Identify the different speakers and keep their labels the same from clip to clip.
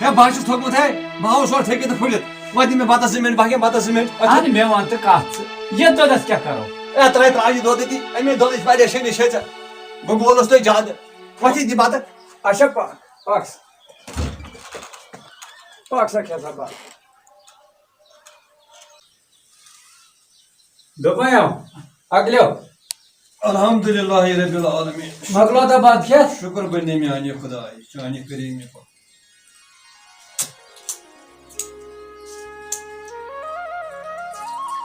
Speaker 1: ہے بہت تھوکمت ہے بہ آوُس اور تھٔکِتھ تہٕ پھُلِتھ وۄنۍ دِ مےٚ بَتَس 2 مِنٹ بہٕ ہٮ۪کہٕ بَتَس 2 مِنٹ
Speaker 2: اہن مےٚ وَن تہٕ کَتھ ژٕ یہِ دۄدَس کیٛاہ کَرو
Speaker 1: ترٛاو یہِ دۄد أتی اَمے دۄدٕچ پریشٲنی چھے ژےٚ بہٕ بولُس تۄہہِ زیادٕ وۄتھی دِ بَتہٕ
Speaker 2: اچھا پاک سا کھےٚ سا بَتہٕ دوٚپمَیو اَکلیو
Speaker 3: الحمدللہ رب العالمین
Speaker 2: مۄکلو تہٕ بَتہٕ کھٮ۪تھ
Speaker 3: شکر بنے میانہِ خداے چانہِ کریٖمہِ پٮ۪ٹھ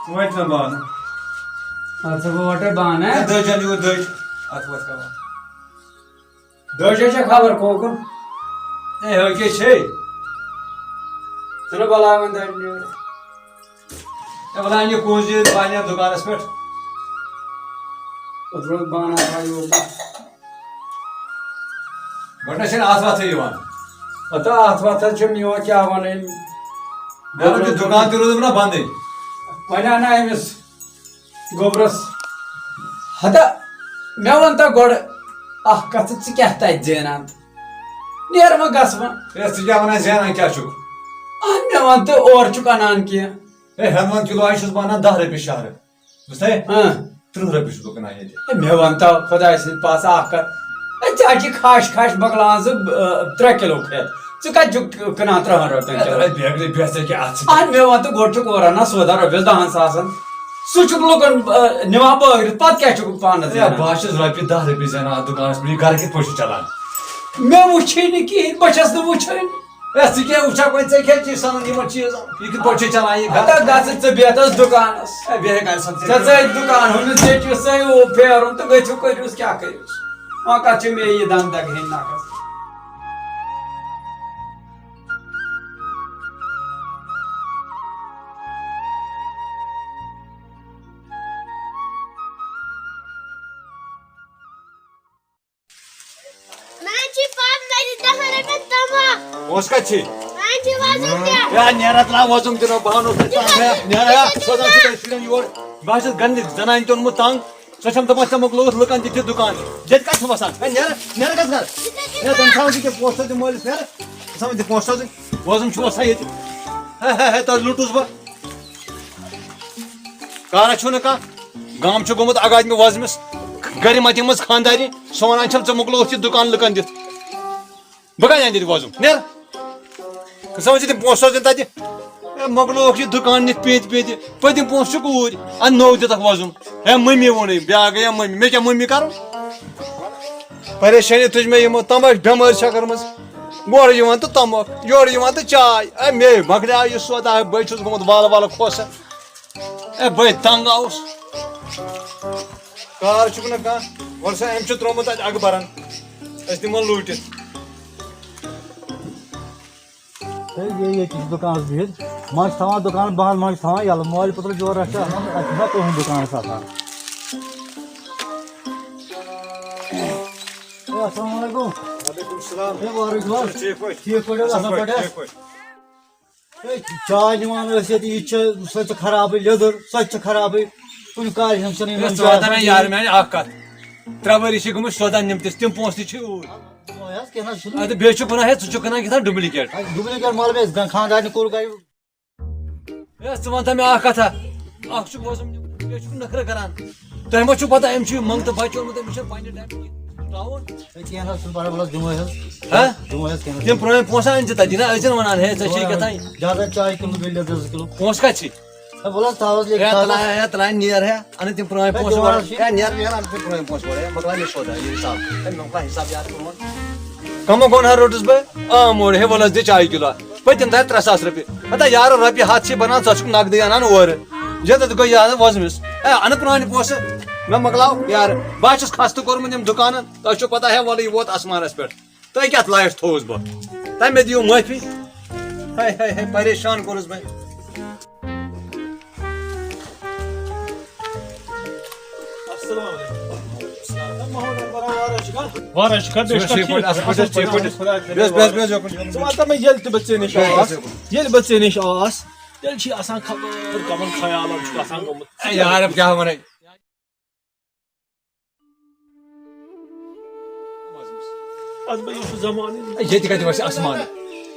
Speaker 3: وۄنۍ مےٚ بانہٕ
Speaker 2: اَدٕ سا بہٕ وَٹے بانہٕ
Speaker 1: دٔج یوٗر دٔج اَتھ وَتھ کَران
Speaker 2: دٔجے چھےٚ خبر کوکُن
Speaker 1: اے ہو کیٛاہ چھے
Speaker 2: ژٕنہٕ بَلاے وۄنۍ دَرِ نیرِ
Speaker 1: اے وَلا یہِ کُنٛز یہِ بانہِ اَتھ دُکانَس پٮ۪ٹھ
Speaker 2: روز بانہٕ تھایو
Speaker 1: گۄڈٕنٮ۪تھ چھَنہٕ اَتھ وَتھٕے یِوان
Speaker 2: پَتہٕ اَتھ وَتھ حظ چھُم یِوان کیٛاہ وَنٕنۍ
Speaker 1: مےٚ دوٚپ یہِ دُکان تہِ روٗدُم نا بنٛدٕے
Speaker 2: وۄنۍ اَنہٕ أمِس گوٚبرَس ہتا مےٚ وَن تہٕ گۄڈٕ اَکھ کَتھ ژٕ کیٛاہ تَتہِ زینان نیرٕ وۄنۍ گژھٕ وۄنۍ
Speaker 1: ہے ژٕ کیٛاہ وَنان زینان کیٛاہ چھُکھ
Speaker 2: اہن مےٚ وَن تہٕ اورٕ چھُکھ اَنان کینٛہہ
Speaker 1: ہے ہٮ۪نٛدوَنٛد کِلوٗ چھُس بہٕ اَنان 10 رۄپیہِ شہرٕ بوٗزتھے 30 رۄپیہِ چھُس بہٕ کٕنان ییٚتہِ
Speaker 2: مےٚ وَن تہٕ خۄداے سٕنٛدۍ پاسہٕ اَکھ کَتھ ژےٚ چھِ کھَش مۄکلاوان ژٕ 3 کِلوٗ کھٮ۪تھ ژٕ کَتہِ چھُکھ کٕنان 3 رۄپین
Speaker 1: بیگرٕے بہتر کہِ اَتھ
Speaker 2: اہن مےٚ وَن تہٕ گۄڈٕ چھُکھ اورٕ اَنان سودا رۄپیَس 10 ساسَن سُہ چھُکھ لُکَن نِوان بٲگرِتھ پَتہٕ کیٛاہ چھُکھ پانَس
Speaker 1: ہے بہٕ حظ چھُس رۄپیہِ 10 رۄپیہِ زینان اَتھ دُکانَس پٮ۪ٹھ یہِ گرٕ کِتھ پٲٹھۍ چھُ چلان
Speaker 2: مےٚ وٕچھے نہٕ کِہیٖنۍ بہٕ چھَس نہٕ وٕچھٲنی
Speaker 1: ہے ژٕ کیٛاہ وٕچھکھ وۄنۍ ژےٚ کیٛاہ چھِ سَنان یِمن چیٖزن یہِ کِتھ پٲٹھۍ چھُ چلان یہِ
Speaker 2: ہتا گژھِ ژٕ بیٚہتَس دُکانَس
Speaker 1: ہے بیٚیہِ گژھِ
Speaker 2: ژےٚ ژٲے دُکان ہُمِس ژیٚٹِس ژٲے پھیرُن تہٕ گٔژھِو کٔرِوُس کیٛاہ کٔرِوُس وۄنۍ کَتھ چھِ مےٚ یہِ دَنٛد دَگ ہیٚنۍ نَکھَس
Speaker 1: پونٛسہٕ کَتہِ چھِ
Speaker 4: وزن
Speaker 1: ہے نیرا ترٛاو وۄزُم دِنو بہٕ اَنو نیرا سوزان چھُ تۄہہِ شُرٮ۪ن یور بہٕ حظ چھُس گنٛدِ زنانہِ تہِ اوٚنمُت تنٛگ سۄ چھَم دَپان ژےٚ مۄکلووُتھ لُکن دِتھ یہِ دُکان ییٚتہِ کَتہِ چھُ وسان ہے نیرا گژھ گرٕ ہے تٔمۍ تھاوان دِ کیٚنٛہہ پونٛسہٕ دِ مٲلِس نیرا تھاوان دِ پونٛسہٕ وۄزُم چھُ وسان ییٚتہِ ہے تۄہہِ لُٹُس بہٕ کارا چھُو نہٕ کانٛہہ گام چھُ گوٚمُت اگادمہِ وۄزمِس گرِ مَتہِ منٛز خانٛدارِ سۄ وَنان چھَم ژےٚ مۄکلووُتھ یہِ دُکان لُکن دِتھ بہٕ کَتہِ اَنہٕ ییٚتہِ وۄزُم نیرا سمجھ تِم پونٛسہٕ سوزن تَتہِ ہے مۄکلووُکھ یہِ دُکان نِتھ پیٖنتہِ پیٖنتہِ پٔتِم پونٛسہٕ چھُکھ اوٗرۍ اَدٕ نوٚو دِتکھ وۄزُم ہے مٔمی ووٚنُے بیٛاکھ گٔیے مٔمی مےٚ کیٛاہ مٔمی کَرُن پریشٲنی تُج مےٚ یِمو تَماش بٮ۪مٲرۍ چھےٚ کٔرمٕژ اورٕ یِوان تہٕ تَماکھ یورٕ یِوان تہٕ چاے ہے مے مۄکلیٛاو یہِ سودا بٔے چھُس گوٚمُت والہٕ والہٕ خۄش ہے بٔے تنٛگ آوُس کار چھُکھ نہٕ کانٛہہ وَلہٕ سا أمۍ چھُ ترٛوومُت اَتہِ اخبارن أسۍ دِمو لوٗٹِتھ
Speaker 5: دُکانَس بِہِتھ منٛزٕ چھِ تھاوان دُکان بنٛد منٛزٕ چھِ تھاوان یَلہٕ مٲلۍ پوٚتُس جورا چھِ آسان اَتہِ چھُنہ تُہُنٛد دُکانَس آسان السلام علیکُم
Speaker 1: وعلیکُم السلام
Speaker 5: وعلیکُم السلام
Speaker 1: ٹھیٖک پٲٹھۍ
Speaker 5: ٹھیٖک پٲٹھۍ حظ اَصٕل پٲٹھۍ حظ چاے نِوان ٲسۍ ییٚتہِ یہِ چھِ سۄ تہِ خرابٕے لیٚدٕر سۄ تہِ چھِ خرابٕے کُنہِ کارِ ہُنٛد چھِنہٕ
Speaker 1: یارٕ میانہِ اکھ کَتھ 3 ؤری چھِ گٔمٕتۍ سودا نِمتِس تِم پونٛسہٕ تہِ چھِ اوٗرۍ
Speaker 5: کیٚنٛہہ نہ حظ چھُنہٕ
Speaker 1: اَدٕ بیٚیہِ چھُ کٕنان ہے ژٕ چھُکھ کٕنان کیٛاہ ڈُپلِکیٹ
Speaker 5: ڈُپلِکیٹ مال مےٚ خانٛدارنہِ کوٚر گرِ
Speaker 1: ہے ژٕ وَن تہٕ مےٚ اکھ کَتھا اکھ چھُکھ وۄزُم نِمُت بیٚیہِ چھُکھ نخرٕ کران تۄہہِ ما چھُو پتہ أمۍ چھُ منٛگتہٕ بَچہٕ اوٚنمُت أمِس چھُنہٕ پنٛنہِ ٹایمہِ ترٛاوُن
Speaker 5: کیٚنٛہہ نہ حظ چھُنہٕ پرواے وَلہٕ حظ دِمو حظ
Speaker 1: ہا
Speaker 5: دِمو حظ کیٚنٛہہ
Speaker 1: تِم پرٛٲنۍ پونٛسہٕ أنۍ زِ تَتہِ نہ ٲسۍ زَن وَنان ہے ژےٚ چھِ کیٛاہ تانۍ
Speaker 5: زیادٕ چاے کِلوٗ بیٚیہِ لیٚدٕر 2 کِلوٗ
Speaker 1: پونٛسہٕ کَتہِ چھِ
Speaker 5: وَلہٕ حظ تھاو حظ
Speaker 1: ہے ترٛایہِ نیر ہے اَنہٕ تِم پرٛٲنۍ پونٛسہٕ اورٕ ہے نیر اَنہٕ تِم پرٛٲنۍ پونٛسہٕ اورٕ ہے مۄکلاے مےٚ سودا یہِ حِساب ہے مےٚ مۄکلاے حِساب یاد کوٚرمُت کَمو گوٚن ہا روٚٹُس بہٕ عام اورٕ ہے وَلہٕ حظ دِ چاے کِلوٗ پٔتِم تھایہِ 3 ساس رۄپیہِ ہتا یارٕ رۄپیہِ ہَتھ چھِ بَنان ژٕ چھُکھ نقدٕے اَنان اورٕ ییٚتٮ۪تھ گوٚو یاد وۄزمِس ہے اَنہٕ پرٛانہِ پونٛسہٕ مےٚ مۄکلاو یارٕ بہٕ حظ چھُس خستہٕ کوٚرمُت یِم دُکانَن تۄہہِ چھُو پَتہ ہے وَلہٕ یہِ ووت آسمانَس پٮ۪ٹھ تۄہہِ کیٛاہ لایف تھوٚوُس بہٕ تَمے دِیِو معٲفی ہے ہے ہے پریشان کوٚرُس بہٕ
Speaker 6: ییٚلہِ بہٕ ژےٚ نِش آس تیٚلہِ چھِ آسان خبر کَمن خیالن چھُکھ آسان گوٚمُت
Speaker 1: یارٕ کیٛاہ وَنَے
Speaker 6: اَدٕ بہٕ یہِ چھُ زمانہٕ
Speaker 1: ییٚتہِ کَتہِ وَسہِ آسمان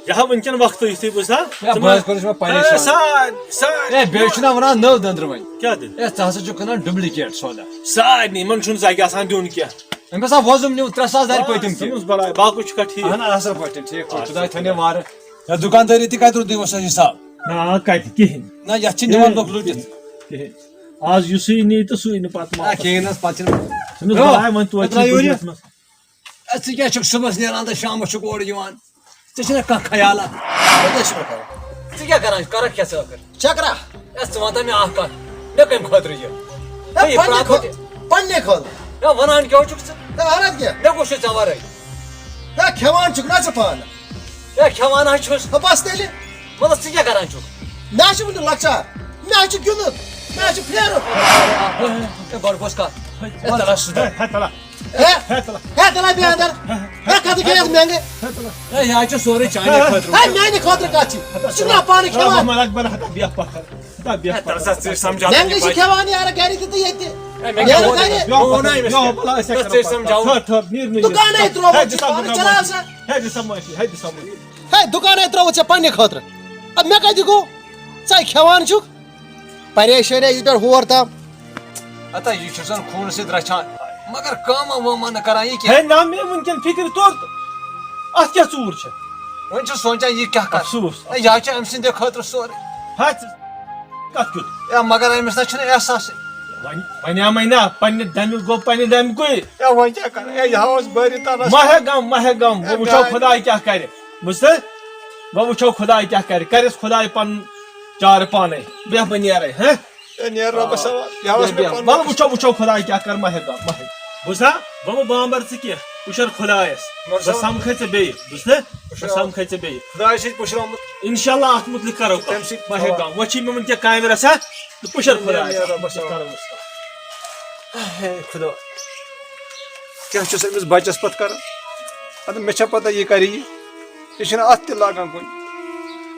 Speaker 6: یہ ونکین وقت یتھے بوزا
Speaker 1: یا بہت کرش میں پریشان
Speaker 6: سارے
Speaker 1: اے بیٚیہِ چھُنا وَنان نٔو دٔنٛدرٕ وۄنۍ
Speaker 6: کیا دن
Speaker 1: اے ژٕ ہسا چھُکھ کٕنان ڈُبلِکیٹ سودا
Speaker 6: سارے یِمن چھُنہٕ زگہِ آسان دیُن کینٛہہ
Speaker 1: أمۍ ہسا وۄزُم نیوٗ 3,000 دارِ پٔتِم تہِ
Speaker 6: سمجھ بڑا باقٕے چھُکھا ٹھیٖک
Speaker 1: اہن اصل پٲٹھۍ ٹھیٖک پٲٹھۍ خۄداے تھٲینو وارٕ یا دُکاندٲری تہِ کتہِ روٗد یِمو حِساب
Speaker 6: نا کتہِ کِہیٖنۍ
Speaker 1: نہ یتھ چھِ نِوان لُکھ لُٹِتھ
Speaker 6: کِہیٖنۍ آز یُسُے نی تہٕ سُے نہٕ پتہٕ ما
Speaker 1: کِہیٖنۍ حظ پتہٕ چھِنہٕ
Speaker 6: تٔمِس بڑاے وۄنۍ توتہِ
Speaker 1: ژٕ کیٛاہ چھُکھ صُبحس نیران تہٕ شامس چھُکھ اورٕ یِوان ژےٚ چھُنہ کانٛہہ خیالا ژٕ کیٛاہ کران کرکھ کیٛاہ ژٕ ٲخٕر
Speaker 5: چکرا
Speaker 1: اے ژٕ وَن تہٕ مےٚ اکھ کتھ مےٚ کمہِ خٲطرٕ یہِ
Speaker 5: پننہِ خٲطرٕ
Speaker 1: مےٚ وَنان کیٛاہ چھُکھ ژٕ
Speaker 5: اہن کیٛاہ
Speaker 1: مےٚ کُس چھُ ژےٚ وَرٲے
Speaker 5: ہے کھٮ۪وان چھُکھ نا ژٕ پانہٕ
Speaker 1: اے کھٮ۪وان حظ چھُس
Speaker 5: بس تیٚلہِ
Speaker 1: مطلب ژٕ کیٛاہ کران چھُکھ
Speaker 5: مےٚ حظ چھُ وٕنہِ لۄکچار مےٚ حظ چھُ گِنٛدُن مےٚ حظ چھُ پھیرُن
Speaker 1: اے گۄڈٕ بوز کتھ اے تَلہ سُدھر
Speaker 5: ہے تلا بیٚیہِ اندر ہے کتھ گٔیس مہنگے
Speaker 1: اے یہِ حظ چھُ سورُے چانہِ خٲطرٕ
Speaker 5: ہے میانہِ خٲطرٕ کتھ چھِ ژٕ چھُکھ نا پانہٕ کھٮ۪وان
Speaker 1: ژٕ سمجھاو
Speaker 5: مہنگے چھِ کھٮ۪وان یارٕ گرِ تہِ تہٕ ییٚتہِ
Speaker 1: مےٚ
Speaker 5: تہِ
Speaker 1: کیٛاہ
Speaker 5: نیرٕ گرِ دُکانے ترووُتھ ژٕ پانہٕ چلاو سا ہے دُکانے ترووُتھ ژےٚ پننہِ خٲطرٕ ادٕ مےٚ کتہِ گوٚو ژٕ کھٮ۪وان چھُکھ پریشٲنی یہِ پٮ۪ٹھ ہور تام
Speaker 1: اتا یہِ چھُ زن خوٗنہٕ سۭتۍ رچھان مگر کٲما وٲما نہٕ کران یہِ کیٚنٛہہ
Speaker 6: ہے نا مےٚ ونکٮ۪ن فکر توٚر اتھ کیٛاہ ژوٗر چھِ
Speaker 1: وۄنۍ چھُ سونچان یہِ کیٛاہ کر
Speaker 6: افسوٗس
Speaker 1: اے یہِ حظ چھُ أمۍ سٕنٛدِ خٲطرٕ سورُے
Speaker 6: ہے کتھ کیُتھ
Speaker 1: اے مگر أمِس نہ چھُنہٕ احساسٕے
Speaker 6: وَنیٛامَے نا پننہِ دَمیُک گوٚو پننہِ دَمکُے
Speaker 1: اے وۄنۍ کیٛاہ کرٕ اے یہِ ہاوس بٲری تانس
Speaker 6: ماہے غم وۄنۍ وٕچھو خۄداے کیٛاہ کرِ بوٗزتھٕ وۄنۍ وٕچھو خۄداے کیٛاہ کرِ کرٮ۪س خۄداے پنُن چارٕ پانے بیٚہہ بہٕ نیرے ہہ
Speaker 1: نیرٕ رۄبس حوال یہِ ہاوس مےٚ پنُن
Speaker 6: وَلہٕ وٕچھو خۄداے کیٛاہ کر ماہے غم ماہے بوٗزتھا وۄنۍ بامبر ژٕ کینٛہہ وٕچھر خۄدایس بہٕ سمکھے ژےٚ بیٚیہِ بوٗزتھٕ بہٕ سمکھے ژےٚ بیٚیہِ
Speaker 1: خۄداے سۭتۍ پُشراومُت
Speaker 6: انشاء اللہ اتھ مُتعلق کرو
Speaker 1: تَمہِ سۭتۍ
Speaker 6: ماہے غم وۄنۍ چھِ مےٚ ونکٮ۪ن کامہِ رژھا تہٕ پُشر خۄدایس
Speaker 1: رۄبس خدا کیٛاہ چھُس أمِس بچس پتہٕ کران ادٕ مےٚ چھےٚ پتہ یہِ کرِ یہِ چھُنہٕ اتھ تہِ لاگان کُنہِ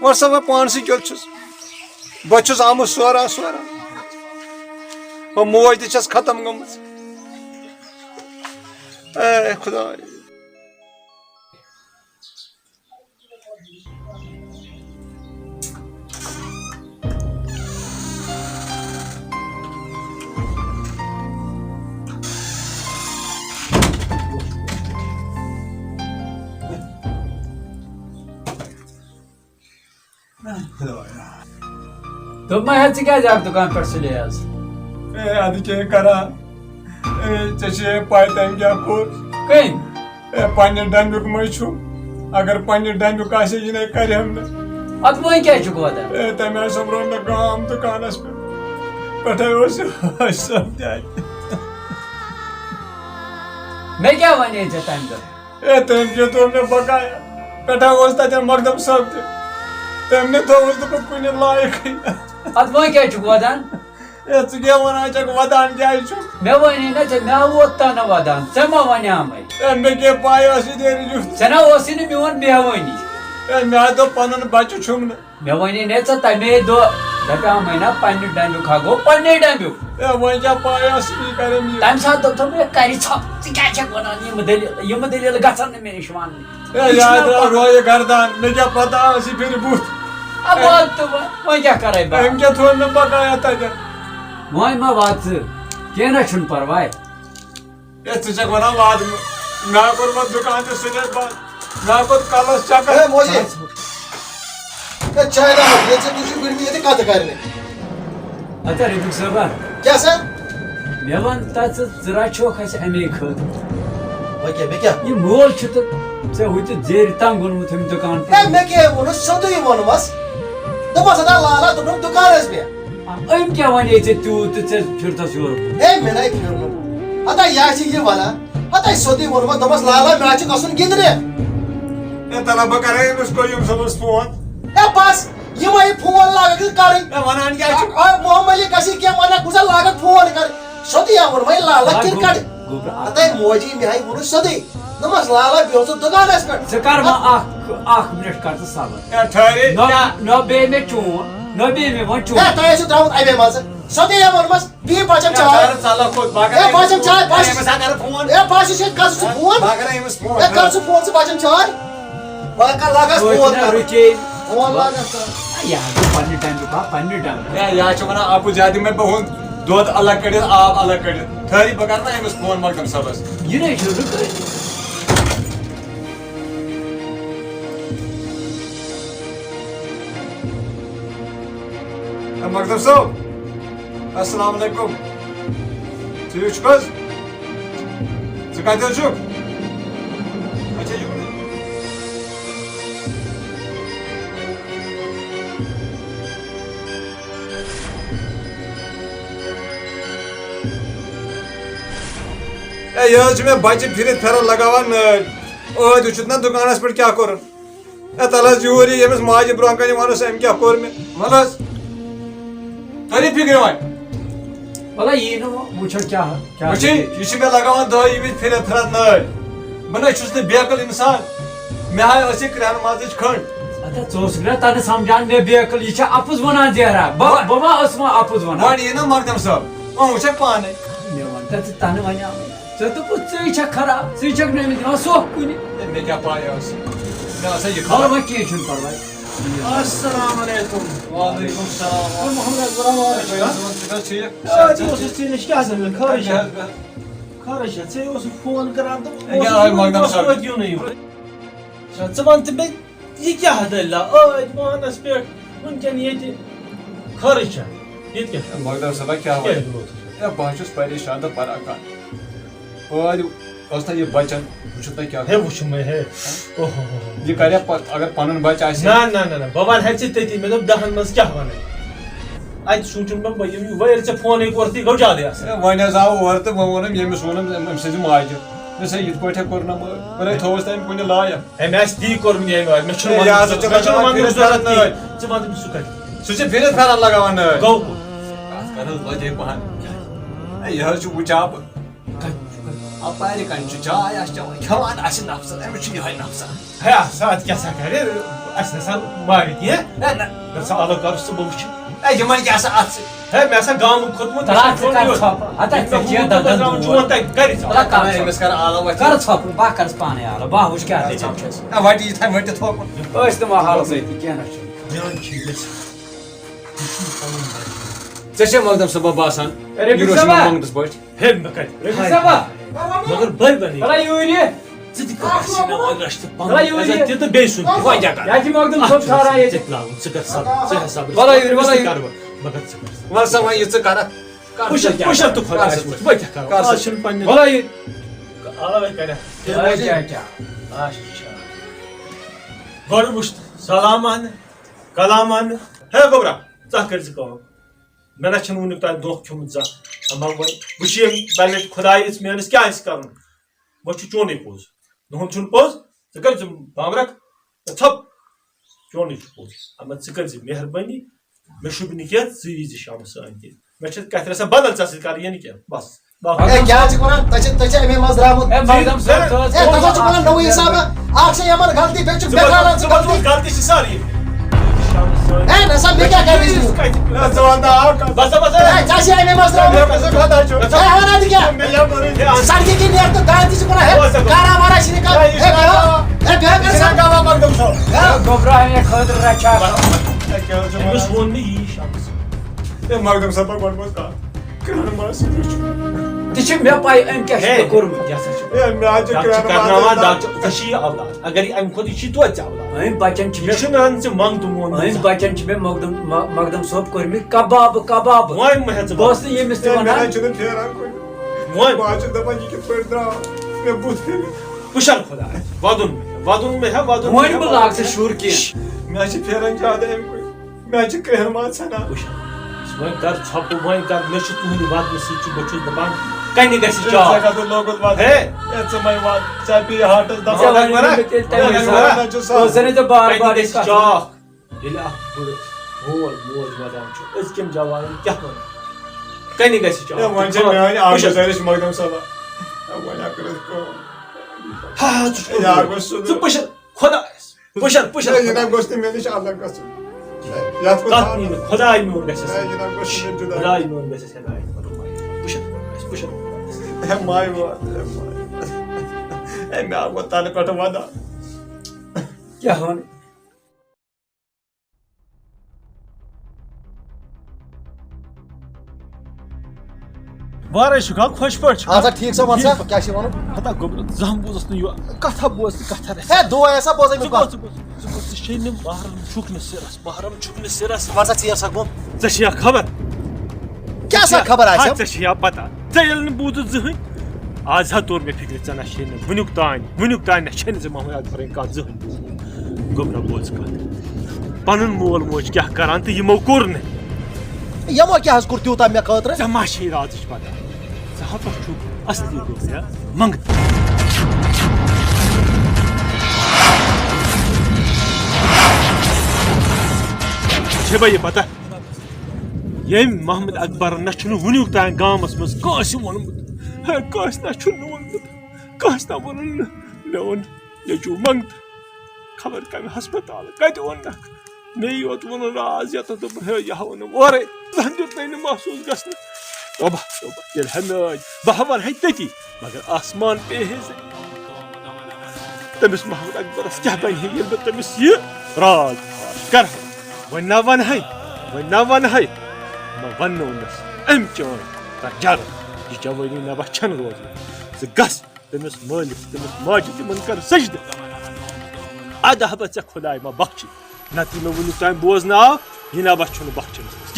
Speaker 1: وۄنۍ سا وۄنۍ پانسٕے کیُتھ چھُس بہٕ چھُس آمُت سوران وۄنۍ موج تہِ چھس ختم گٔمٕژ اے خۄداے
Speaker 2: دوٚپمَے حظ ژٕ کیٛازِ آکھ دُکان پٮ۪ٹھ سُلے آز
Speaker 3: اے اَدٕ کیٛاہ کران اے ژےٚ چھے پاے تٔمۍ کیٛاہ کوٚر
Speaker 2: کٔمۍ
Speaker 3: اے پننہِ ڈَمبیُک مٔے چھُم اگر پننہِ ڈَمبیُک آسہِ ہے یہِ نَے کَرِہم نہٕ
Speaker 2: اَدٕ وۄنۍ کیٛازِ چھُکھ وَدان
Speaker 3: اے تٔمۍ حظ سومبرو مےٚ گام دُکانَس پٮ۪ٹھ پٮ۪ٹھَے اوس یہِ سَپدِ اَتہِ
Speaker 2: مےٚ کیٛاہ وَنے ژےٚ تَمہِ دۄہ
Speaker 3: اے تٔمۍ کیٛاہ تھوٚو مےٚ بقایا پٮ۪ٹھَے اوس تَتٮ۪ن مقدم صٲب تہِ تٔمۍ نہٕ تھوٚوُس نہٕ بہٕ کُنہِ لایقٕے
Speaker 2: اَدٕ وۄنۍ کیٛازِ چھُکھ وَدان
Speaker 3: اے ژٕ کیٛاہ وَنان چھَکھ وَدان کیٛازِ چھُکھ
Speaker 2: مےٚ وَنے نا ژےٚ مےٚ ووت تانہٕ وَدان ژےٚ ما وَنیٛامَے
Speaker 3: اے مےٚ کیٛاہ پاے ٲس یہِ نیرِ یُتھ
Speaker 2: ژےٚ نا اوسُے نہٕ میون بیٚہوٲنی
Speaker 3: اے مےٚ ہا دوٚپ پَنُن بَچہٕ چھُم نہٕ
Speaker 2: مےٚ وَنے نا ژےٚ تَمے دۄہ دَپیٛامَے نا پنٛنہِ ڈَمبیُک ہا گوٚو پنٛنے ڈَمبیُک
Speaker 3: اے وۄنۍ کیٛاہ پاے ٲس یہِ کَرٮ۪م یہِ
Speaker 2: تَمہِ ساتہٕ دوٚپ مےٚ کَرِ ژھۄپ ژٕ کیٛازِ چھَکھ وَنان یِمہٕ دٔلیٖلہٕ گژھن نہٕ مےٚ نِش وَننہِ
Speaker 3: اے یاد درٛاو رویہِ گردان مےٚ کیٛاہ پتہ ٲس یہِ پھِرِ بُتھ
Speaker 2: اَدٕ وات تہٕ وۄنۍ کیٛاہ کَرے بہٕ
Speaker 3: أمۍ کیٛاہ تھوٚو مےٚ بقایا تَتٮ۪ن
Speaker 2: وۄنۍ ما وات ژٕ کیٚنٛہہ نہ چھُنہٕ پَرواے
Speaker 3: اے ژٕ چھَکھ وَنان وادٕ مےٚ ہا کوٚرمُت دُکان تہِ سُلے بنٛد مےٚ ہا کوٚر کَلَس چکر
Speaker 5: ہے موجی ہے چاے نہ ییٚتہِ ژےٚ تُہۍ چھُو بِرمہِ ییٚتہِ کَتھ کَرنہِ
Speaker 2: ہتا رفیق صٲبا
Speaker 5: کیٛاہ سا
Speaker 2: مےٚ وَن تَتھ ژٕ رَچھوکھ اَسہِ اَمے خٲطرٕ
Speaker 5: وۄنۍ کیٛاہ مےٚ کیٛاہ
Speaker 2: یہِ مول چھُ تہٕ ژےٚ ہُتہِ زیرِ تنگ اوٚنمُت أمۍ دُکان
Speaker 5: ہے
Speaker 2: پٮ۪ٹھ
Speaker 5: مےٚ کیٛاہ ووٚنُس سیوٚدُے ووٚنمَس دوٚپمَس ہتا لالا دوٚپُن دُکانَس بیٚہہ
Speaker 2: أمۍ کیٛاہ وَنے ژےٚ تیوٗت تہٕ ژےٚ پھِرتَس یورٕ
Speaker 5: ہے مےٚ نَے پھیرنُن ہتا یہِ آسہِ یہِ وَنان ہتا سیوٚدُے ووٚنمَس دوٚپمَس لالا مےٚ حظ چھُ گژھُن گِنٛدنہِ
Speaker 3: اے تَلہ بہٕ کَرے أمِس قیوٗم صٲبَس فون
Speaker 5: ہے بَس یِمَے فون لاگَکھ کَرٕنۍ
Speaker 3: اے وَنان کیٛاہ چھُکھ
Speaker 5: محمد علی گژھِ کینٛہہ وَنکھ بہٕ لاگَکھ فون کَرٕنۍ سیوٚدُے ووٚنمَے لالا کِرکَٹ ہتا موجی مےٚ ہاے ووٚنُس سیوٚدُے دوٚپمَس لالا بیٚہہ ژٕ دُکانَس پٮ۪ٹھ
Speaker 2: ژٕ کر وۄنۍ اکھ مِنٹ کر ژٕ صبر
Speaker 3: اے ٹھہرے
Speaker 2: نہ بیٚیہِ مےٚ چون نہ بیٚیہِ مےٚ وۄنۍ چون
Speaker 5: ہے تۄہہِ ٲسِو درٛامُت اَمے منٛزٕ سیوٚدُے ووٚنمَس بیٚیہِ بَچَم چاے ہے بَچَم چاے بَچ
Speaker 3: أمِس ہا کَرٕ فون
Speaker 5: ہے بَچہِ چھِ کَر ژٕ فون
Speaker 3: بہٕ کَرے أمِس فون
Speaker 5: ہے کَر ژٕ فون ژٕ بَچَم چاے Baka lagas phone kar.
Speaker 2: رُکے
Speaker 5: Phone lagas.
Speaker 2: پننہِ ٹایمہِ پننہِ ٹایمہِ
Speaker 3: ہے یا چھُ ونان اپُز زیادٕ مےٚ بہُن دۄد الگ کٔڑِتھ آب الگ کٔڑِتھ ٹھٔہرِ بہٕ کرٕ نا أمِس فون مقدم صٲبس
Speaker 2: یہِ نَے چھُ رُکٲے
Speaker 3: مقدم صٲب السلام علیکم ٹھیٖک چھُکھ حظ ژٕ کتہِ حظ چھُکھ اچھا یہِ ہے یہِ حظ چھُ مےٚ بچہِ پھِرِتھ پھیرن لگاوان نٲلۍ ٲدۍ وٕچھِتھ نا دُکانس پٮ۪ٹھ کیٛاہ کوٚرُن ہے تَلہٕ حظ یوٗرۍ یہِ ییٚمِس ماجہِ برونٛہہ کَنہِ وَنُس أمۍ کیٛاہ کوٚر مےٚ وَل حظ تٔری فِکرِ وۄنۍ
Speaker 2: وَلہٕ یی نہٕ وٕچھو کیٛاہ
Speaker 3: وٕچھی یہِ چھُ مےٚ لگاوان دۄہے وِزِ پھِرِتھ پھِرن نٲلۍ بہٕ نَے چھُس نہٕ بیکٕل اِنسان مےٚ ہاے ٲس یہِ کرٛٮ۪ہن مازٕچ کھٔنٛڈ
Speaker 2: ژٕ اوسُکھ نا تَنہٕ سمجھان مےٚ بیکٕل یہِ چھےٚ اَپُز وَنان زیرا بہٕ ما ٲسٕس وۄنۍ اَپُز وَنان
Speaker 3: وۄنۍ یی نا مقدم صٲب وۄنۍ وٕچھکھ پانے
Speaker 2: مےٚ ووٚن ژٕ تَنہٕ وَنیٛاو ژےٚ دوٚپُتھ ژٕے چھکھ خراب ژٕے چھکھ نہٕ أمِس دِوان سۄکھ کُنہِ
Speaker 3: مےٚ کیٛاہ پاے ٲس مےٚ ٲسا یہِ
Speaker 2: وَلہٕ
Speaker 3: خبر
Speaker 2: وۄنۍ کینٛہہ چھُنہٕ پرواے
Speaker 6: السلام علیکم
Speaker 3: وعلیکم السلام
Speaker 6: محمد برابر
Speaker 3: ژٕ چھُکھ ٹھیٖک
Speaker 6: ژٕ اوسُس ژےٚ نِش کیٛاہ زن خٲرٕے چھا خٲرٕے چھا ژےٚ اوسُکھ فون کران
Speaker 3: یہِ آے مقدم صٲب.
Speaker 6: ژٕ وَن تہٕ مےٚ یہِ کیٛاہ دٔلیٖلہ ٲدۍ وانس پٮ۪ٹھ وٕنکٮ۪ن ییٚتہِ خٲرٕے چھا ییٚتہِ کیٛاہ چھُ
Speaker 3: مقدم صٲبا کیٛاہ وَنہٕ ہے بہٕ حظ چھُس پریشان تہٕ پراکان ٲدۍ ٲس نا یہِ بچن وٕچھِو تُہۍ کیٛاہ
Speaker 6: ہے وٕچھ مےٚ ہے اوہو
Speaker 3: یہِ کرِ اگر پنُن بچہِ آسہِ
Speaker 6: نہ بہٕ وَنہٕ ہے ژےٚ تٔتی مےٚ دوٚپ 10 منٛز کیٛاہ وَنَے اَتہِ سوٗنٛچُن مےٚ بہٕ یِم وۄنۍ ییٚلہِ ژےٚ فونٕے کوٚرُتھ یہِ گوٚو زیادَے اَصٕل
Speaker 3: وۄنۍ حظ آو اورٕ تہٕ وۄنۍ ووٚنُم ییٚمِس ووٚنُم أمۍ سٕنٛزِ ماجہِ دوٚپُس ہے یِتھ پٲٹھۍ ہے کوٚر نہٕ بہٕ تھوٚوُس تٔمۍ کُنہِ لایق
Speaker 6: ہے مےٚ آسہِ تی کوٚرمُت ییٚمہِ وارِ مےٚ
Speaker 3: ہے یہِ ہسا چھُ لگاوان
Speaker 6: چھُنہٕ
Speaker 3: پھِرِتھ پھیرن نٲلۍ.
Speaker 6: ژٕ وَن تٔمِس سُہ کَتہِ
Speaker 3: سُہ چھُ پھِرِتھ پھیرن لگاوان نٲلۍ
Speaker 6: گوٚو
Speaker 3: کتھ کر حظ لجے پہن ہے یہِ حظ چھُ وٕچھان بہٕ اپارِ کنہِ چھُ چاے آسہِ چٮ۪وان کھٮ۪وان آسہِ نفسن أمِس چھُ یِہوے نفسن
Speaker 6: ہے سا اَدٕ کیٛاہ سا کَرِ اَسہِ نسا مارِ کینٛہہ
Speaker 3: ہے نہ
Speaker 6: گژھِ سا الگ کر سُہ بہٕ وٕچھِ
Speaker 3: ہے یِمن کیٛاہ سا اَتھ سۭتۍ
Speaker 6: ہے مےٚ ہسا گامُک کھوٚتمُت چون تَتہِ کَرِ
Speaker 3: أمِس کر عالم وتھِ
Speaker 2: کر ژھۄپہٕ بہٕ کرس پانے حالہ بہٕ وٕچھ کیٛاہ دٔلیٖل چھَس
Speaker 3: ہے وَٹہِ یِتھَے ؤٹِتھ تھوکُن
Speaker 2: ٲسۍ تِم حالس سۭتی کینٛہہ نہ چھُنہٕ
Speaker 6: میون چھُ یژھان
Speaker 3: ژےٚ چھے مقدم صٲبا باسان
Speaker 2: رٔفیٖق
Speaker 3: یہِ روزِ
Speaker 2: صٲبا.
Speaker 3: مےٚ منٛگتس پٲٹھۍ
Speaker 6: ہے مےٚ کَتہِ
Speaker 2: رٔفیٖق صٲبا
Speaker 6: مگر بٔرۍ بَنٕے
Speaker 2: وَلہٕ یوٗرۍ یہِ
Speaker 6: ژٕ تہِ کَر اَسہِ مےٚ وۄنۍ رَچھ تہٕ
Speaker 2: وَلہٕ یوٗرۍ
Speaker 6: پَنُن
Speaker 2: یہِ.
Speaker 6: تہِ تہٕ بیٚیہِ سُنٛد تہِ وۄنۍ کیٛاہ
Speaker 2: یہِ چھِ مقدم صٲب ٹھہران ییٚتہِ
Speaker 6: ژٕ لاگُن ژٕ کر صبر ژٕ ہہ صبر
Speaker 2: وَلہٕ یوٗرۍ وَلہٕ یوٗرۍ.
Speaker 6: کر بہٕ مگر ژٕ کر
Speaker 3: وَل سا وۄنۍ یہِ ژٕ کَرکھ
Speaker 6: پُشَر تہٕ خۄدایَس پٮ۪ٹھ بہٕ کیٛاہ کَرٕ آز چھُنہٕ پنٛنہِ
Speaker 2: وَلہٕ یہِ
Speaker 6: آوے کَرِ
Speaker 2: کیٛاہ کیٛاہ
Speaker 6: اچھا گۄڈٕ وٕچھ سلام اَنہٕ کلام اَنہٕ ہے گوبرا ژٕ کٔرۍ زِ کٲم مےٚ نہ چھُنہٕ وٕنیُک تانۍ دھوکہٕ کھیوٚمُت زانٛہہ اما وۄنۍ وٕچھ ییٚمہِ بَلہِ خۄدایَس میٛٲنِس کیٛاہ آسہِ کَرُن وۄنۍ چھُ چونُے پوٚز تُہُنٛد چھُنہٕ پوٚز ژٕ کٔرۍ زِ بامبرکھ ژھۄپ چونُے چھُ پوٚز اما ژٕ کٔرۍ زِ مہربٲنی مےٚ شوٗبہِ نہٕ کینٛہہ ژٕ یی زِ شامَس سٲنۍ کِنۍ مےٚ چھِ کَتھِ رَژھا بدل ژےٚ سۭتۍ کَرٕنۍ یہِ نہٕ کینٛہہ بَس
Speaker 5: ہے کیٛاہ چھُکھ وَنان تۄہہِ چھِ اَمے منٛز درٛامُت
Speaker 2: ہے مقدم صٲب ژٕ
Speaker 5: ہے تۄہہِ چھُکھ وَنان نوٚوُے حِسابہ اکھ چھِ یِمن غلطی بیٚیہِ چھُکھ بٮ۪کارَن ژٕ غلطی
Speaker 6: غلطی چھِ سٲری
Speaker 5: ہے نہ سا مےٚ کیٛاہ کَرِ ژٕ
Speaker 3: ژٕ وَن تہٕ
Speaker 6: بس بس
Speaker 5: ہے ژےٚ چھِ اَمے منٛز درٛامُت ہے وَنان تہِ کیٛاہ سڑکہِ کِنۍ نیرِ تہٕ دانہِ تہِ چھِ وَنان ہے کارا وارا چھِ نِکال ہے بیٚہہ کر سا
Speaker 2: گوٚبرا اَمے خٲطرٕ رَچھا
Speaker 6: أمِس ووٚن مےٚ یی شامَس
Speaker 3: مقدم صٲبا گۄڈٕ بوز کَتھ کرٛہنہٕ ماز سۭتۍ وٕچھ
Speaker 2: تہِ چھِ مےٚ پَے أمۍ کیٛاہ چھُ کوٚرمُت
Speaker 6: یہِ ہسا چھُ
Speaker 3: مےٚ حظ چھُ
Speaker 6: کرناوان
Speaker 3: کرٛہنہٕ
Speaker 6: ژےٚ چھِ یہِ اولاد اگر یہِ اَمہِ کھۄتہٕ یہِ چھی توتہِ ژےٚ اولاد
Speaker 2: أمۍ بَچن چھِ
Speaker 6: مےٚ چھُنہٕ ژٕ منٛگتہٕ مون
Speaker 2: أمۍ بَچن چھِ مےٚ مقدم صٲب کوٚرمٕتۍ کبابہٕ کبابہٕ
Speaker 6: وۄنۍ مہ ہٮ۪ژٕ
Speaker 2: بہٕ اوسُس نہٕ ییٚمِس تہِ
Speaker 3: مےٚ
Speaker 2: وَنان
Speaker 3: نَے چھُنہٕ پھیران کُنہِ
Speaker 6: وۄنۍ
Speaker 3: بہٕ حظ چھُس دَپان یہِ کِتھ پٲٹھۍ درٛاو مےٚ بُتھ پھِرِتھ
Speaker 6: پُشر خۄداے وَدُن مےٚ ہے وَدُن
Speaker 2: وۄنۍ بہٕ لاگہٕ ژٕ شُر کینٛہہ
Speaker 3: مےٚ چھِ پھیران زیادٕ اَمہِ کُے مےٚ چھِ کرٛہنہٕ ماز ژھٮ۪نان
Speaker 6: وۄنۍ کر ژھۄپہٕ وۄنۍ کر مےٚ چھُ تُہنٛدِ وَدنہٕ سۭتۍ چھُ بہٕ چھُس دَپان کَنہِ گژھِ چاو
Speaker 3: ژےٚ لوگُت وَدُن
Speaker 6: ہے
Speaker 3: ژٕ مَے وَد ژےٚ پیٚیہِ ہاٹَس
Speaker 2: ژےٚ
Speaker 3: دَپان
Speaker 2: وَنہِ مےٚ تیٚلہِ تَمہِ حِسابہٕ اوسَے نہٕ ژےٚ بار بار
Speaker 6: کَنہِ
Speaker 2: أسۍ
Speaker 6: گژھِ
Speaker 2: کَتھ
Speaker 6: چاکھ ییٚلہِ اکھ بٕڑٕ مول موج وَدان چھُ أزکٮ۪ن جوانن کیٛاہ وَنان کَنہِ گژھِ چاکھ
Speaker 3: وۄنۍ چھِ میٛانہِ اکھ گُزٲرِش مقدم صٲبا وۄنۍ اگر
Speaker 6: ژٕ پُشر خۄدایَس پُشر
Speaker 3: یہِ نہ گوٚژھ نہٕ مےٚ نِش الگ گژھُن یَتھ
Speaker 6: کَتھ نی نہٕ خۄداے میون گژھٮ۪س
Speaker 3: یہِ نہ گوٚژھ نہٕ مےٚ جُدا
Speaker 6: خۄداے میون گژھٮ۪س ہدایت پُشر
Speaker 3: ہے ماے وات ہے مےٚ آو تَنہٕ پٮ۪ٹھٕ وَدان
Speaker 2: کیا ہون
Speaker 6: وارے شکا خوش پٹ
Speaker 5: آسا ٹھیک سا ون سا کیا چھ ون
Speaker 6: ہتا گوبر زہم بوزس نہ یہ کتھا بوز کتھا رس
Speaker 5: ہے دو ایسا بوزے میں بات
Speaker 6: شین محرم چھکن سرس محرم چھکن سرس
Speaker 5: ون سا ژیر سک بم
Speaker 6: ژےٚ خبر
Speaker 5: کیا سا خبر آسہ
Speaker 6: ژےٚ پتہ ژےٚ ییٚلہِ نہٕ بوٗزُتھ زٕہٕنۍ آز توٚر مےٚ فکرِ ژےٚ نہ چھے نہٕ وٕنیُک تانۍ نہ چھے نہٕ ژےٚ محمد اکبرٕنۍ کانٛہہ زٕہٕنۍ بوٗزمُت گوٚبرا بوز کتھ پنُن مول موج کیٛاہ کران تہٕ یِمو کوٚر نہٕ
Speaker 5: یمو کیا حظ کوٚر تیوٗتاہ مےٚ خٲطرٕ
Speaker 6: ژےٚ ما چھے رازٕچ پتہ ژٕ ہسا چھُکھ اصلی دوست منٛگہٕ چھے بہ یہِ پتہ ییٚمۍ محمد اکبرن نہ چھُنہٕ وٕنیُک تانۍ گامس منٛز کٲنٛسہِ ووٚنمُت ہے کٲنٛسہِ نہ چھُنہٕ ووٚنمُت کٲنٛسہِ نہ ووٚنُن نہٕ مےٚ اوٚن نیٚچوٗ منٛگتہٕ خبر کمہِ ہسپتال کتہِ اوٚنکھ مے یوت ووٚنُن راز یتھ دوٚپُن ہے یہِ ہاو نہٕ اورے زن دیُتنَے نہٕ محسوٗس گژھنہٕ توبہ ییٚلہِ ہٮ۪نٲج بہٕ ونہے تٔتی مگر آسمان پے ہے تٔمِس محمد اکبرس کیٛاہ بنہِ ہے ییٚلہِ بہٕ تٔمِس یہِ راز کرٕ وۄنۍ نہ ونہے مےٚ وننوونس امہِ چٲنۍ کر جگہ یہِ جوٲنی نہ چھنہٕ روزان ژٕ گژھ تٔمِس مٲلِس تٔمِس ماجہِ تِمن کر سجدٕ ادٕ ہا ژےٚ خۄداے ما بخچہِ نتہٕ یہِ مےٚ وٕنیُک تانۍ بوزنہٕ آو یہِ نہ چھُنہٕ بخچنس منٛز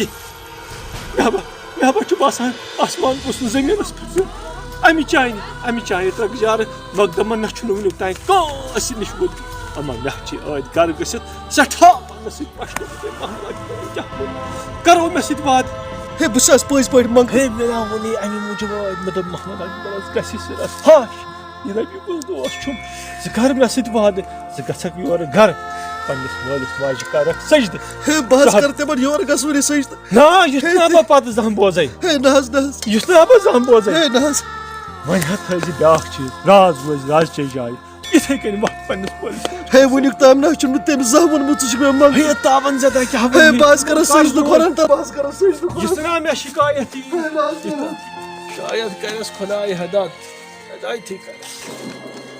Speaker 6: کینٛہہ مےٚ چھُ باسان آسمان گوٚژھ نہٕ زٔمیٖنس پٮ۪ٹھ امہِ چانہِ ترکجارٕ مقدمن نہ چھُنہٕ وٕنیُک تانۍ کٲنٛسہِ نِش ووتمُت اما مےٚ چھِ ٲدۍ گرٕ گٔژھِتھ سٮ۪ٹھاہ پننس سۭتۍ پشٹومُت محمد اکبرن کیٛاہ ووٚن کرو مےٚ سۭتۍ وعدٕ
Speaker 5: ہے بہٕ چھس پٔزۍ پٲٹھۍ منٛگ
Speaker 6: ہے مےٚ نا ووٚنُے امہِ موٗجوٗب ٲدۍ مےٚ دوٚپ محمد اکبرس گژھِ سِرس فاش یہِ رۄپیہِ کُس دوس چھُم ژٕ کر مےٚ سۭتۍ وعدٕ ژٕ گژھکھ یورٕ گرٕ پننس مٲلِس ماجہِ کرکھ سجدٕ
Speaker 5: ہے بہٕ حظ کر تِمن یورٕ گژھوٕنۍ سجدٕ
Speaker 6: نا یُتھ نہٕ بہٕ پتہٕ زانٛہہ بوزے
Speaker 5: ہے نہ حظ
Speaker 6: یُتھ نہٕ بہٕ زانٛہہ بوزے
Speaker 5: ہے نہ حظ
Speaker 6: وۄنۍ ہا تھٲیزِ بیٛاکھ چیٖز راز روزِ رازچے جایہِ یِتھے کٔنۍ وقت پننس مٲلِس
Speaker 5: ہے وٕنیُک تام نہ چھُنہٕ مےٚ تٔمِس زانٛہہ ووٚنمُت ژٕ چھُکھ مےٚ منٛگ
Speaker 6: ہے تاون زدہ کیٛاہ
Speaker 5: ہے بہٕ حظ کرس سجدٕ خۄدان تہٕ بہٕ حظ کرس سجدٕ
Speaker 6: یُس نا مےٚ شکایت شاید کرس خۄداے ہدایتھٕے کرس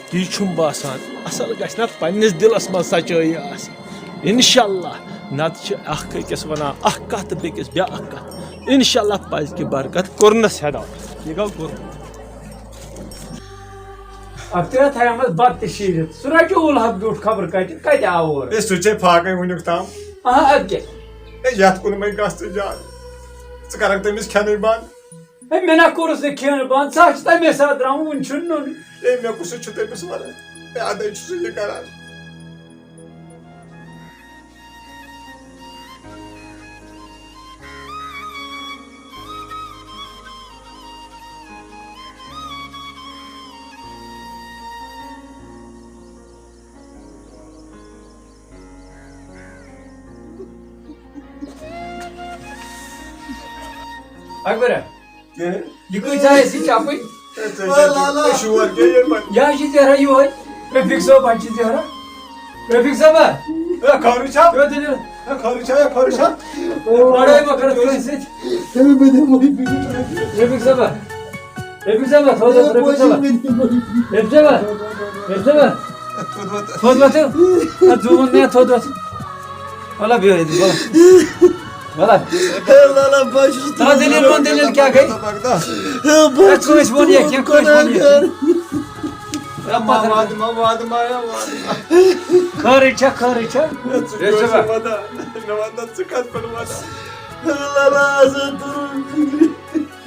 Speaker 6: تی چھُم باسان اصل گژھِ نا پننس دلس منٛز سچٲیی آسٕنۍ انشاء اللہ نتہٕ چھِ اکھ أکِس ونان اکھ کتھ تہٕ بیٚکِس بیٛاکھ کتھ انشاء اللہ پزِ کہِ برکت کوٚرنس ہدایت یہِ گوٚو کوٚرمُت
Speaker 2: اب تیرا تھایمس بت تہِ شیٖرِتھ سُہ رٹہِ اولہب بیوٗٹھ خبر کتہِ آو اور
Speaker 3: اے سُہ چھے فاقے وٕنیُک تام
Speaker 2: ادٕ کیٛاہ
Speaker 3: اے یتھ کُن مےٚ گژھ ژٕ زیادٕ ژٕ کرکھ تٔمِس کھٮ۪نٕے بنٛد
Speaker 2: ہے مےٚ نہ کوٚرُس نہٕ کھٮ۪ن بنٛد سُہ چھُ تمے ساتہٕ درٛامُت وُنہِ چھُنہٕ نوٚن
Speaker 3: اے مےٚ کُس چھُ تٔمِس ونان اے ادے چھُ سُہ یہِ کران
Speaker 2: اکبرا یہِ کۭژاہ ٲسۍ یہِ چپٕنۍ
Speaker 3: شور کیٛاہ
Speaker 2: یہِ حظ چھِ دیران یِہوے رفیق صٲب حظ چھِ دیران رفیق صٲبا
Speaker 3: خٲرٕے چھا
Speaker 2: کیٛاہ دٔلیٖل
Speaker 3: خٲرٕے چھا
Speaker 2: لڑٲے ما کٔرٕتھ کٲنٛسہِ سۭتۍ رفیق صٲبا تھوٚد رفیق صٲبا تھوٚد وۄتھو ژٕ ووٚن مےٚ تھوٚد وۄتھ وَلہ بِہِو ییٚتہِ وَلہ ترٛا دٔلیٖل وَن دٔلیٖل کیٛاہ گٔے کٲنٛسہِ ووٚن یا کینٛہہ کٲنٛسہِ ووٚن خٲرٕے چھا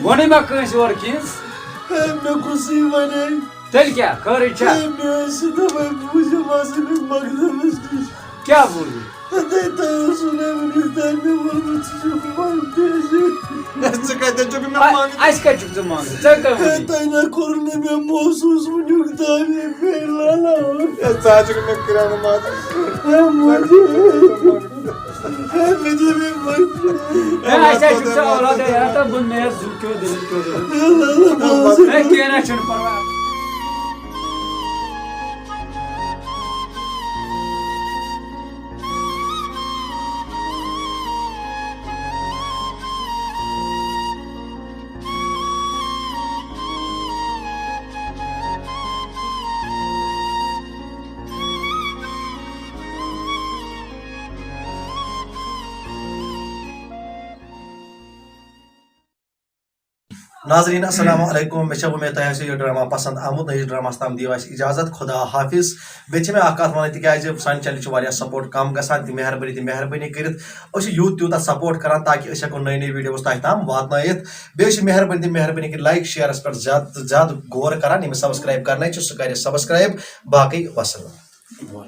Speaker 2: ووٚنُے ما کٲنٛسہِ اورٕ کینٛہہ
Speaker 5: مےٚ کُسٕے ونے
Speaker 2: تیٚلہِ کیٛاہ خٲرٕے چھا
Speaker 5: مےٚ ٲسۍ دپان بوٗزِم آسان مقدمس نِش
Speaker 2: کیٛاہ بوٗزُو
Speaker 5: تۄہہِ اوسوٕ نہٕ وٕنیُک تام مےٚ ووٚنمُت ژٕ چھُکھ منٛگتہٕ
Speaker 3: ژٕ کتٮ۪ن چھُکھ مےٚ منٛگان
Speaker 2: اَسہِ کتہِ چھُکھ ژٕ منٛگان ژےٚ کٔر ووٚنُے
Speaker 5: تۄہہِ نہ کوٚر نہٕ مےٚ محسوٗس وٕنیُک تام یہِ لالا
Speaker 3: ژٕ حظ چھُکھ مےٚ کِرانہٕ ماتا
Speaker 2: اَسہِ حظ چھُکھ ژٕ اولادے ہٮ۪تھ بہٕ مےٚ کیٛاہ دٔلیٖل ہے کیٚنٛہہ نہ چھُنہٕ پرواے
Speaker 5: ناظرین السلام علیکم مے امید تہ آسو یہ ڈرامہ پسند آمت نئیس ڈرامہ تام دیو اس اجازت خدا حافظ بیچ میں اکھ ون تکیاز سان چینل چھ واریاہ سپورٹ کم گژھان تہ مہربانی کرت اس یوت تیوتہ سپورٹ کران تاکہ اس ہیکو نئی ویڈیوز تہ تام واتنائت بیٚیہِ مہربانی کر لائک شیئرس پہ زیادہ غور کران یم سبسکرائب کرنے سہ کر سبسکرائب باقی وسلام.